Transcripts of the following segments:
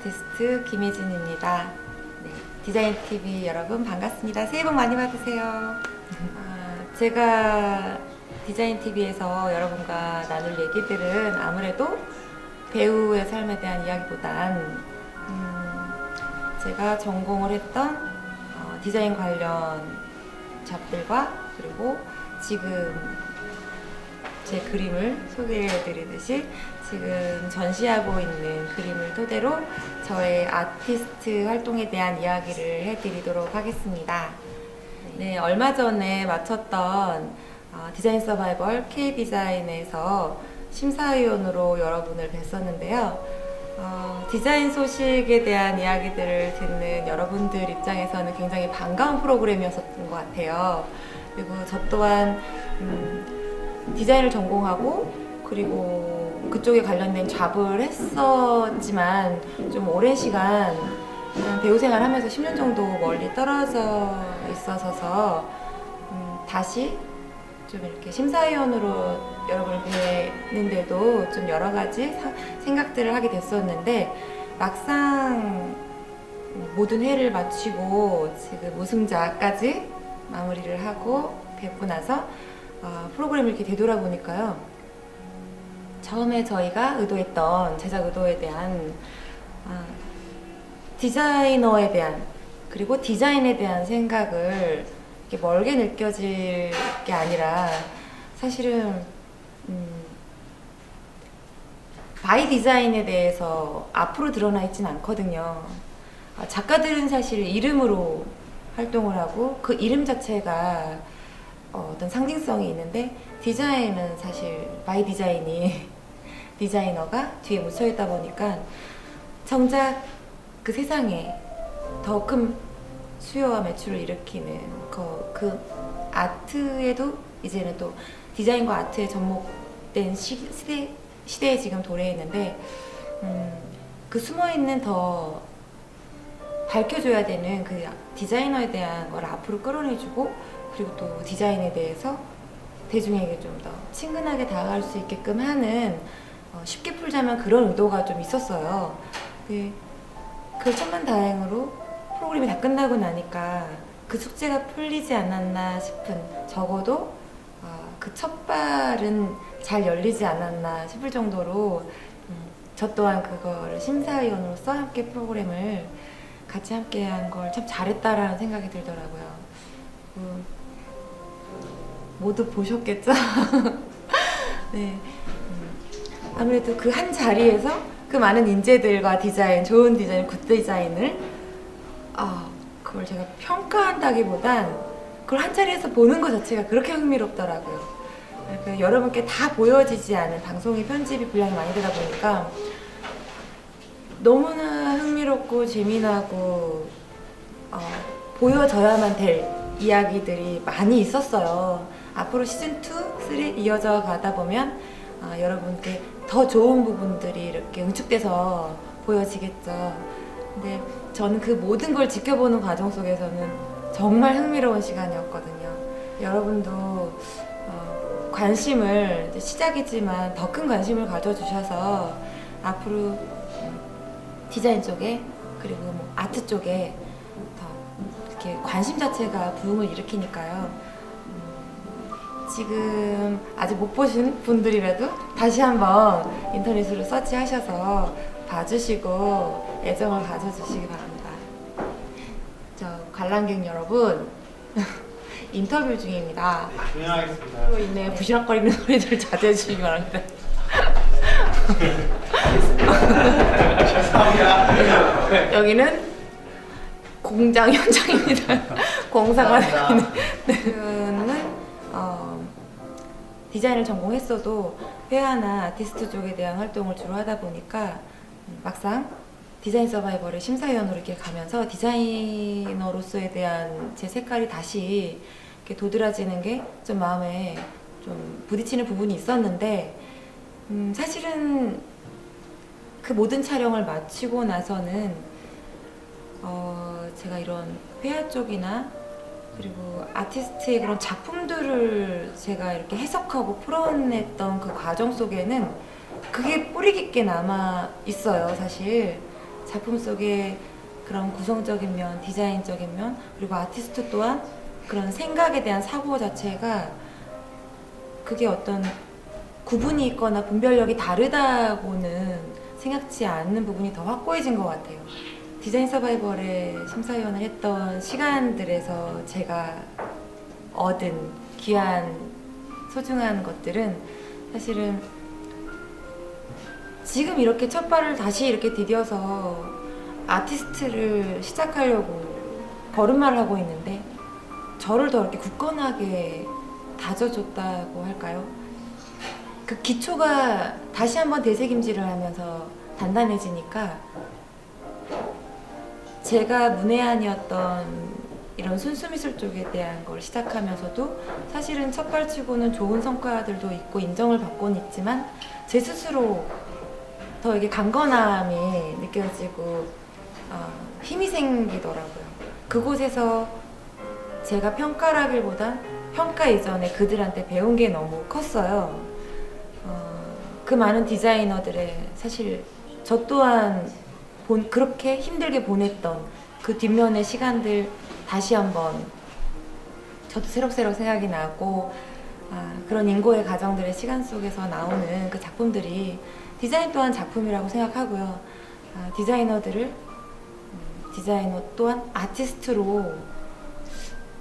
아티스트 김혜진입니다. 네, 디자인TV 여러분 반갑습니다. 새해 복 많이 받으세요. 제가 디자인TV에서 여러분과 나눌 얘기들은 아무래도 배우의 삶에 대한 이야기보단 제가 전공을 했던 디자인 관련 잡들과 그리고 지금 제 그림을 소개해드리듯이 지금 전시하고 있는 그림을 토대로 저의 아티스트 활동에 대한 이야기를 해드리도록 하겠습니다. 네, 얼마 전에 마쳤던 디자인 서바이벌 K디자인에서 심사위원으로 여러분을 뵀었는데요. 디자인 소식에 대한 이야기들을 듣는 여러분들 입장에서는 굉장히 반가운 프로그램이었던 것 같아요. 그리고 저 또한 디자인을 전공하고 그리고 그쪽에 관련된 잡을 했었지만 좀 오랜 시간 배우 생활하면서 10년 정도 멀리 떨어져 있어서 다시 좀 이렇게 심사위원으로 여러분을 뵙는데도 좀 여러 가지 생각들을 하게 됐었는데 막상 모든 회를 마치고 지금 우승자까지 마무리를 하고 뵙고 나서 프로그램을 이렇게 되돌아보니까요. 처음에 저희가 의도했던 제작 의도에 대한 디자이너에 대한 그리고 디자인에 대한 생각을 이렇게 멀게 느껴질 게 아니라 사실은 바이 디자인에 대해서 앞으로 드러나 있진 않거든요. 작가들은 사실 이름으로 활동을 하고 그 이름 자체가 어떤 상징성이 있는데 디자인은 사실 바이 디자인이 디자이너가 뒤에 묻혀 있다 보니까 정작 그 세상에 더 큰 수요와 매출을 일으키는 그 아트에도 이제는 또 디자인과 아트에 접목된 시대에 지금 도래했는데 그 숨어있는 더 밝혀줘야 되는 그 디자이너에 대한 걸 앞으로 끌어내주고 그리고 또 디자인에 대해서 대중에게 좀 더 친근하게 다가갈 수 있게끔 하는 쉽게 풀자면 그런 의도가 좀 있었어요. 그 천만다행으로 프로그램이 다 끝나고 나니까 그 숙제가 풀리지 않았나 싶은 적어도 그 첫 발은 잘 열리지 않았나 싶을 정도로 저 또한 그거를 심사위원으로서 함께 프로그램을 같이 함께 한 걸 참 잘했다라는 생각이 들더라고요. 모두 보셨겠죠? 네. 아무래도 그 한 자리에서 그 많은 인재들과 디자인, 좋은 디자인, 굿 디자인을 그걸 제가 평가한다기보단 그걸 한 자리에서 보는 것 자체가 그렇게 흥미롭더라고요. 그러니까 여러분께 다 보여지지 않은 방송의 편집이 분량이 많이 되다 보니까 너무나 흥미롭고 재미나고 보여져야만 될 이야기들이 많이 있었어요. 앞으로 시즌 2, 3 이어져 가다 보면 여러분께 더 좋은 부분들이 이렇게 응축돼서 보여지겠죠. 근데 저는 그 모든 걸 지켜보는 과정 속에서는 정말 흥미로운 시간이었거든요. 여러분도 관심을 시작이지만 더 큰 관심을 가져주셔서 앞으로 디자인 쪽에 그리고 뭐 아트 쪽에 더 이렇게 관심 자체가 부흥을 일으키니까요. 지금 아직 못 보신 분들이라도 다시 한번 인터넷으로 서치하셔서 봐주시고 애정을 가져주시기 바랍니다. 저 관람객 여러분 인터뷰 중입니다. 진행하겠습니다. 그리고 있네 부시럭거리는 소리들 자제해 주시기 바랍니다. 죄송합니다. 여기는 공장 현장입니다. 공사가 되고 있는. 저는 디자인을 전공했어도 회화나 아티스트 쪽에 대한 활동을 주로 하다 보니까 막상 디자인 서바이벌의 심사위원으로 이렇게 가면서 디자이너로서에 대한 제 색깔이 다시 이렇게 도드라지는 게 좀 마음에 좀 부딪히는 부분이 있었는데 사실은 그 모든 촬영을 마치고 나서는 제가 이런 회화 쪽이나 그리고 아티스트의 그런 작품들을 제가 이렇게 해석하고 풀어냈던 그 과정 속에는 그게 뿌리 깊게 남아 있어요, 사실. 작품 속에 그런 구성적인 면, 디자인적인 면, 그리고 아티스트 또한 그런 생각에 대한 사고 자체가 그게 어떤 구분이 있거나 분별력이 다르다고는 생각지 않는 부분이 더 확고해진 것 같아요. 디자인 서바이벌의 심사위원을 했던 시간들에서 제가 얻은 귀한 소중한 것들은 사실은 지금 이렇게 첫 발을 다시 이렇게 디뎌서 아티스트를 시작하려고 걸음마를 하고 있는데 저를 더 이렇게 굳건하게 다져줬다고 할까요? 그 기초가 다시 한번 되새김질을 하면서 단단해지니까 제가 문외한이었던 이런 순수미술 쪽에 대한 걸 시작하면서도 사실은 첫발치고는 좋은 성과들도 있고 인정을 받고는 있지만 제 스스로 더 이게 강건함이 느껴지고 힘이 생기더라고요. 그곳에서 제가 평가라기보다 평가 이전에 그들한테 배운 게 너무 컸어요. 그 많은 디자이너들의 사실 저 또한 그렇게 힘들게 보냈던 그 뒷면의 시간들 다시 한번 저도 새록새록 생각이 나고 그런 인고의 과정들의 시간 속에서 나오는 그 작품들이 디자인 또한 작품이라고 생각하고요. 디자이너들을 디자이너 또한 아티스트로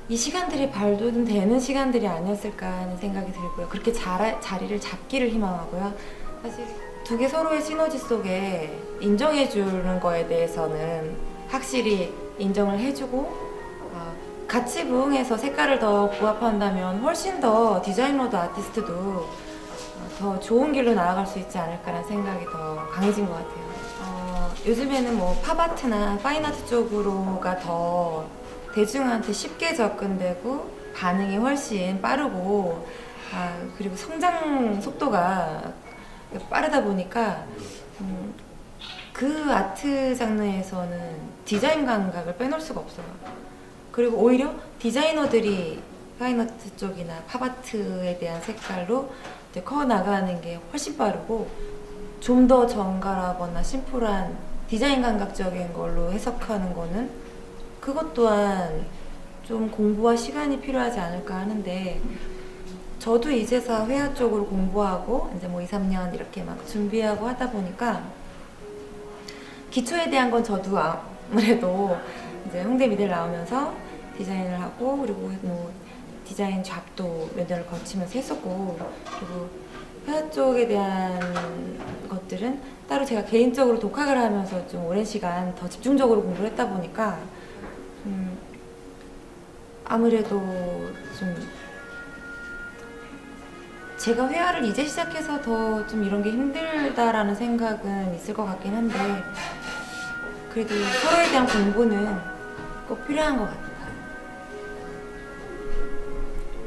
이 시간들이 발돋움 되는 시간들이 아니었을까 하는 생각이 들고요. 그렇게 자리를 잡기를 희망하고요. 사실 두 개 서로의 시너지 속에 인정해 주는 거에 대해서는 확실히 인정을 해주고 같이 부응해서 색깔을 더 부합한다면 훨씬 더 디자이너도 아티스트도 더 좋은 길로 나아갈 수 있지 않을까라는 생각이 더 강해진 것 같아요. 요즘에는 뭐 팝아트나 파인아트 쪽으로가 더 대중한테 쉽게 접근되고 반응이 훨씬 빠르고 그리고 성장 속도가 빠르다 보니까 그 아트 장르에서는 디자인 감각을 빼놓을 수가 없어요. 그리고 오히려 디자이너들이 파인아트 쪽이나 팝아트에 대한 색깔로 이제 커나가는 게 훨씬 빠르고 좀 더 정갈하거나 심플한 디자인 감각적인 걸로 해석하는 거는 그것 또한 좀 공부와 시간이 필요하지 않을까 하는데 저도 이제서 회화 쪽으로 공부하고 이제 뭐 2, 3년 이렇게 막 준비하고 하다 보니까 기초에 대한 건 저도 아무래도 이제 홍대 미대를 나오면서 디자인을 하고 그리고 뭐 디자인 잡도 몇 년을 거치면서 했었고 그리고 회화 쪽에 대한 것들은 따로 제가 개인적으로 독학을 하면서 좀 오랜 시간 더 집중적으로 공부를 했다 보니까 아무래도 좀 제가 회화를 이제 시작해서 더 좀 이런 게 힘들다라는 생각은 있을 것 같긴 한데 그래도 서로에 대한 공부는 꼭 필요한 것 같아요.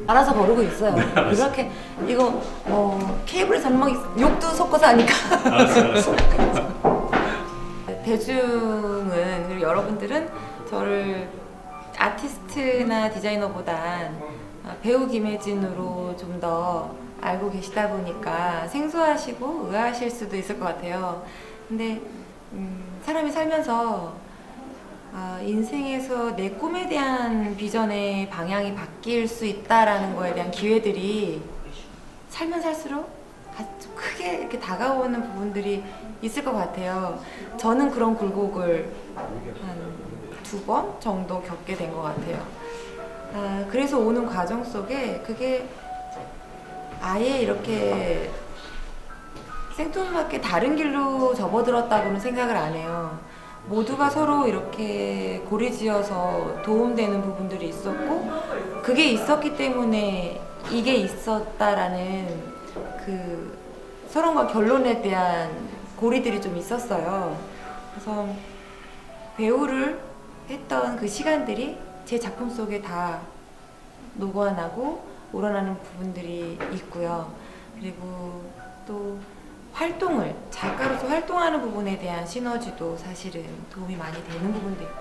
알아서 거르고 있어요. 그렇게 이거 케이블에서 막 욕도 섞어서 하니까 대중은 그리고 여러분들은 저를 아티스트나 디자이너보단 배우 김혜진으로 좀 더 알고 계시다 보니까 생소하시고 의아하실 수도 있을 것 같아요. 근데 사람이 살면서 인생에서 내 꿈에 대한 비전의 방향이 바뀔 수 있다라는 거에 대한 기회들이 살면 살수록 아주 크게 이렇게 다가오는 부분들이 있을 것 같아요. 저는 그런 굴곡을 한 2번 정도 겪게 된 것 같아요. 그래서 오는 과정 속에 그게 아예 이렇게 생뚱맞게 다른 길로 접어들었다고는 생각을 안 해요. 모두가 서로 이렇게 고리지어서 도움되는 부분들이 있었고 그게 있었기 때문에 이게 있었다라는 그 서론과 결론에 대한 고리들이 좀 있었어요. 그래서 배우를 했던 그 시간들이 제 작품 속에 다 녹아나고 우러나는 부분들이 있고요. 그리고 또 활동을 작가로서 활동하는 부분에 대한 시너지도 사실은 도움이 많이 되는 부분도 있고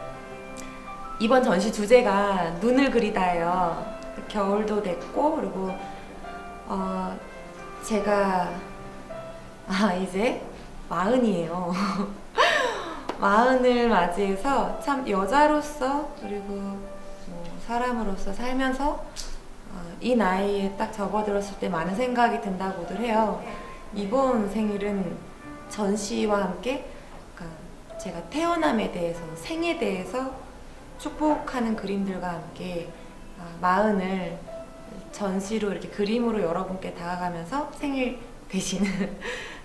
이번 전시 주제가 눈을 그리다예요. 겨울도 됐고 그리고 제가 이제 40이에요. 마흔을 맞이해서 참 여자로서 그리고 뭐 사람으로서 살면서 이 나이에 딱 접어들었을 때 많은 생각이 든다고들 해요. 이번 생일은 전시와 함께 그러니까 제가 태어남에 대해서 생에 대해서 축복하는 그림들과 함께 마흔을 전시로 이렇게 그림으로 여러분께 다가가면서 생일 대신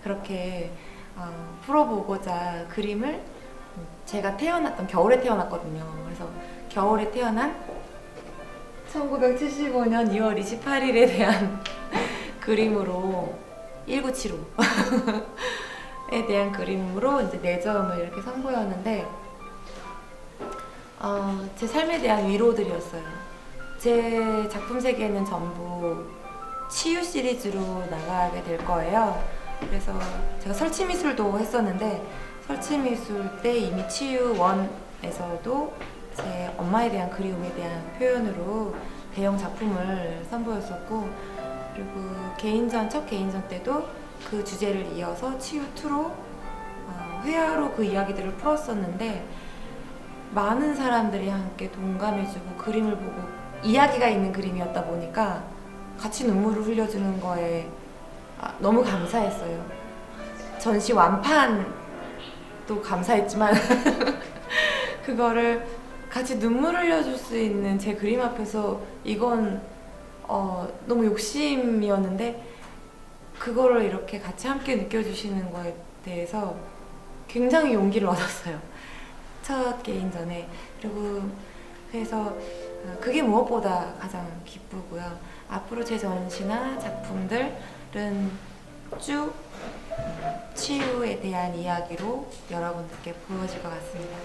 그렇게 풀어보고자 그림을 제가 태어났던 겨울에 태어났거든요. 그래서 겨울에 태어난 1975년 2월 28일에 대한 그림으로 1975에 대한 그림으로 이제 네 점을 이렇게 선보였는데 제 삶에 대한 위로들이었어요. 제 작품 세계는 전부 치유 시리즈로 나가게 될 거예요. 그래서 제가 설치미술도 했었는데 설치미술 때 이미 치유 1에서도 제 엄마에 대한 그리움에 대한 표현으로 대형 작품을 선보였었고 그리고 첫 개인전 때도 그 주제를 이어서 치유 2로 회화로 그 이야기들을 풀었었는데 많은 사람들이 함께 동감해주고 그림을 보고 이야기가 있는 그림이었다 보니까 같이 눈물을 흘려주는 거에 너무 감사했어요. 전시 완판도 감사했지만 그거를 같이 눈물 흘려줄 수 있는 제 그림 앞에서 이건 너무 욕심이었는데 그거를 이렇게 같이 함께 느껴주시는 거에 대해서 굉장히 용기를 얻었어요. 첫 개인전에. 그리고 그래서 그게 무엇보다 가장 기쁘고요. 앞으로 제 전시나 작품들은 쭉 치유에 대한 이야기로 여러분들께 보여질 것 같습니다.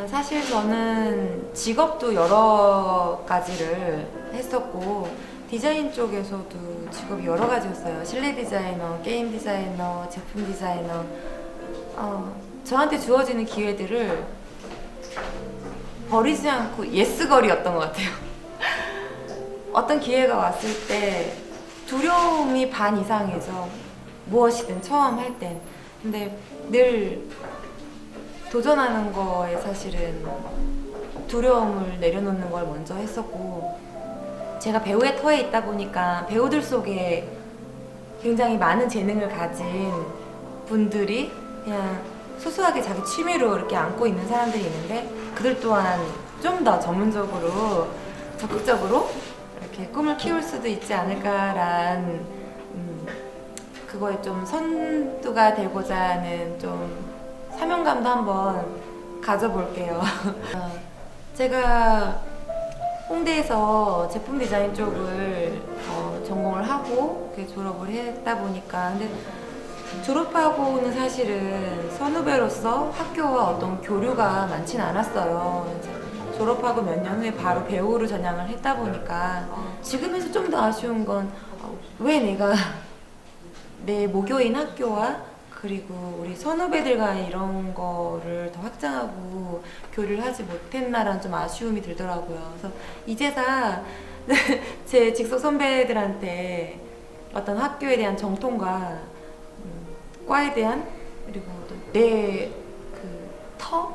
사실 저는 직업도 여러 가지를 했었고 디자인 쪽에서도 직업이 여러 가지였어요. 실내 디자이너, 게임 디자이너, 제품 디자이너. 저한테 주어지는 기회들을 버리지 않고 예스걸이었던 것 같아요. 어떤 기회가 왔을 때 두려움이 반 이상이죠. 무엇이든 처음 할 땐. 근데 늘 도전하는 거에 사실은 두려움을 내려놓는 걸 먼저 했었고 제가 배우의 터에 있다 보니까 배우들 속에 굉장히 많은 재능을 가진 분들이 그냥 소소하게 자기 취미로 이렇게 안고 있는 사람들이 있는데 그들 또한 좀 더 전문적으로 적극적으로 이렇게 꿈을 키울 수도 있지 않을까라는 그거에 좀 선두가 되고자 하는 좀 사명감도 한번 가져볼게요. 제가 홍대에서 제품 디자인 쪽을 전공을 하고 졸업을 했다 보니까 근데 졸업하고는 사실은 선후배로서 학교와 어떤 교류가 많진 않았어요. 졸업하고 몇 년 후에 바로 배우로 전향을 했다 보니까 지금에서 좀 더 아쉬운 건 왜 내가 내 모교인 학교와 그리고 우리 선후배들과 이런 거를 더 확장하고 교류를 하지 못했나라는 좀 아쉬움이 들더라고요. 그래서 이제서 제 직속 선배들한테 어떤 학교에 대한 정통과 과에 대한 그리고 또 내 그 터?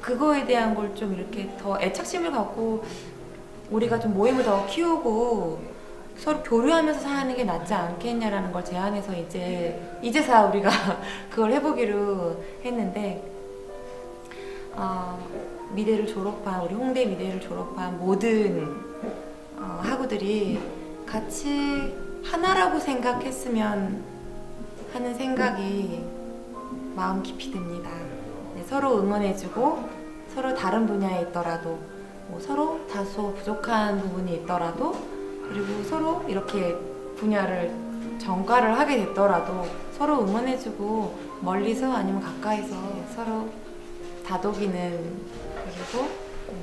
그거에 대한 걸 좀 이렇게 더 애착심을 갖고 우리가 좀 모임을 더 키우고 서로 교류하면서 사는 게 낫지 않겠냐라는 걸 제안해서 이제서 우리가 그걸 해보기로 했는데 미대를 졸업한 우리 홍대 미대를 졸업한 모든 학우들이 같이 하나라고 생각했으면 하는 생각이 마음 깊이 듭니다. 네, 서로 응원해주고 서로 다른 분야에 있더라도 서로 다소 부족한 부분이 있더라도 그리고 서로 이렇게 분야를 전과를 하게 됐더라도 서로 응원해주고 멀리서 아니면 가까이서 서로 다독이는 그리고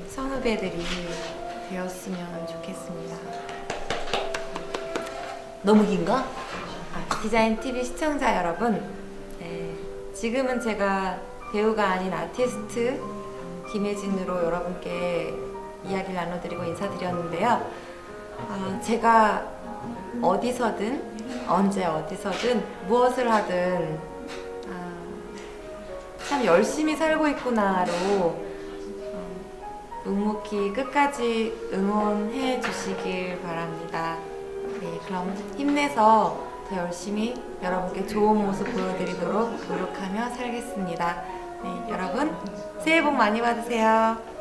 선후배들이 되었으면 좋겠습니다. 너무 긴가? 디자인 TV 시청자 여러분, 네, 지금은 제가 배우가 아닌 아티스트 김혜진으로 여러분께 이야기를 나눠드리고 인사드렸는데요. 제가 어디서든 언제 어디서든 무엇을 하든 참 열심히 살고 있구나로 묵묵히 끝까지 응원해 주시길 바랍니다. 네, 그럼 힘내서 더 열심히 여러분께 좋은 모습 보여드리도록 노력하며 살겠습니다. 네, 여러분 새해 복 많이 받으세요.